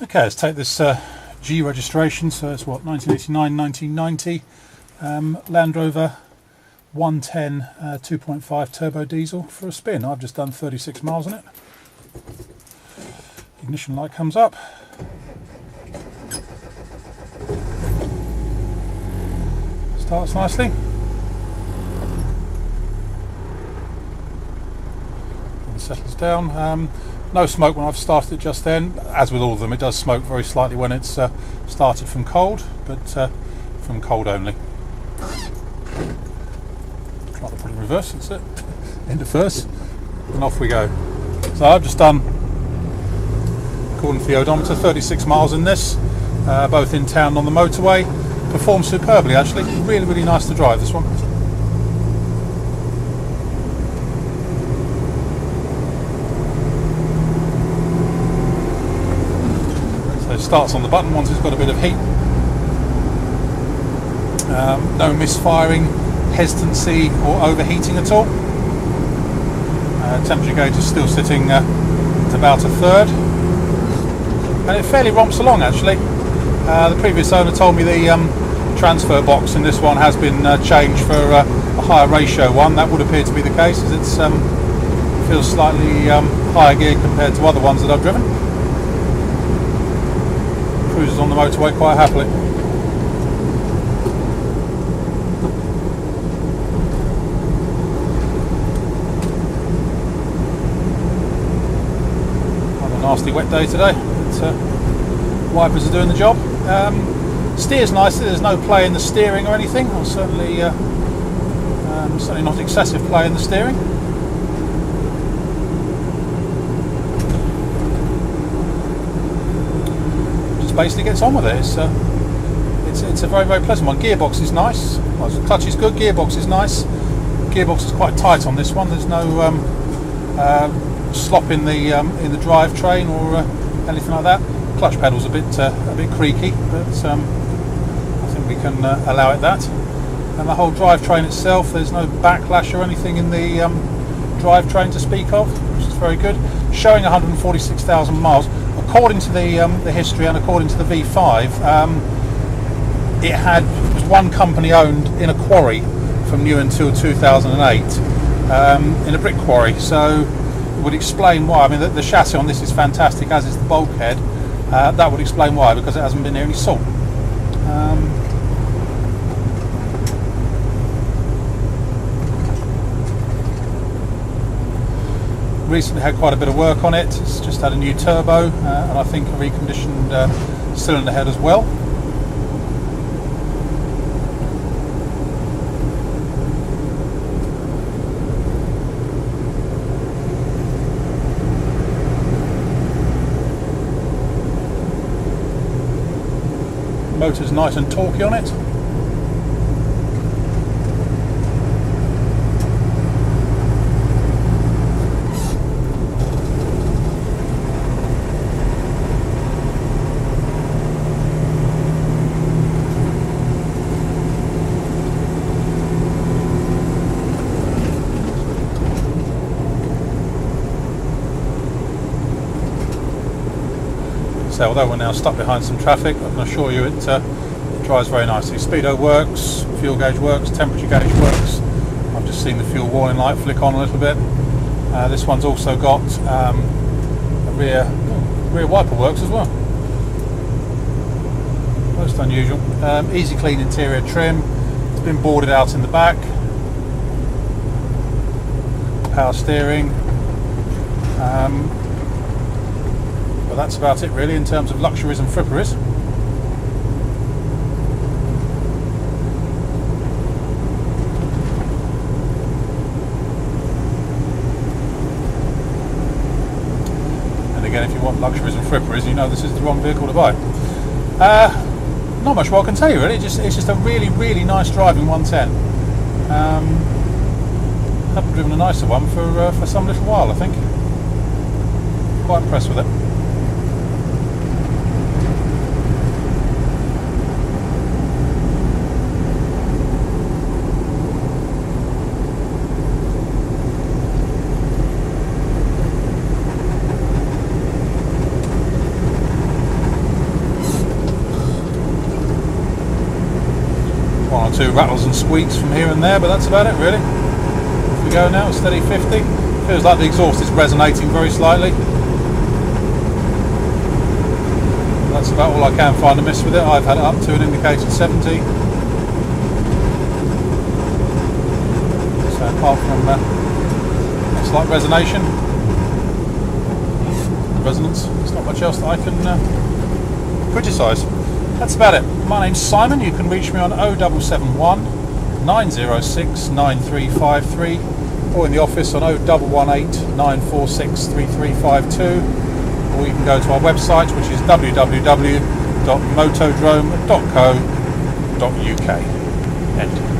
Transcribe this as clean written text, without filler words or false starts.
Okay, let's take this G registration, so it's what, 1989, 1990 Land Rover 110 2.5 turbo diesel for a spin. I've just done 36 miles on it. Ignition light comes up. Starts nicely. And settles down. No smoke when I've started it just then. As with all of them, it does smoke very slightly when it's started from cold, but from cold only. Try to put it in reverse, that's it. Into first, and off we go. So I've just done, according to the odometer, 36 miles in this, both in town and on the motorway. Performs superbly actually, really, really nice to drive this one. So it starts on the button once it's got a bit of heat. No misfiring, hesitancy or overheating at all. Temperature gauge is still sitting at about a third, and it fairly romps along actually. The previous owner told me the transfer box in this one has been changed for a higher ratio one. That would appear to be the case, as it feels slightly higher geared compared to other ones that I've driven. Cruises on the motorway quite happily. Nasty wet day today, but wipers are doing the job. Steers nicely, there's no play in the steering or anything, or certainly not excessive play in the steering. Just basically gets on with it. It's a very, very pleasant one. Gearbox is nice, well, the clutch is good, gearbox is nice. Gearbox is quite tight on this one, there's no slop in the drivetrain or anything like that. Clutch pedal's a bit creaky, but I think we can allow it that. And the whole drivetrain itself, there's no backlash or anything in the drivetrain to speak of, which is very good. Showing 146,000 miles. According to the history and according to the V5, it was one company owned in a quarry from new until 2008, in a brick quarry. So would explain why. I mean, the chassis on this is fantastic, as is the bulkhead. That would explain why, because it hasn't been near any salt. Recently had quite a bit of work on it. It's just had a new turbo and I think a reconditioned cylinder head as well. Motor's nice and torquey on it. So although we're now stuck behind some traffic, I can assure you it drives very nicely. Speedo works, fuel gauge works, temperature gauge works. I've just seen the fuel warning light flick on a little bit. This one's also got a rear wiper works as well. Most unusual. Easy clean interior trim. It's been boarded out in the back. Power steering. But that's about it really in terms of luxuries and fripperies. And again, if you want luxuries and fripperies, you know this is the wrong vehicle to buy. Not much more I can tell you really. It's just a really, really nice driving 110. Haven't driven a nicer one for some little while, I think. Quite impressed with it. 2 rattles and squeaks from here and there, but that's about it really. Off we go now, steady 50. Feels like the exhaust is resonating very slightly. That's about all I can find amiss with it. I've had it up to an indicated 70. So apart from a slight resonance, there's not much else that I can criticise. That's about it. My name's Simon. You can reach me on 0771 906 9353 or in the office on 0118 946 3352, or you can go to our website, which is www.motodrome.co.uk. End.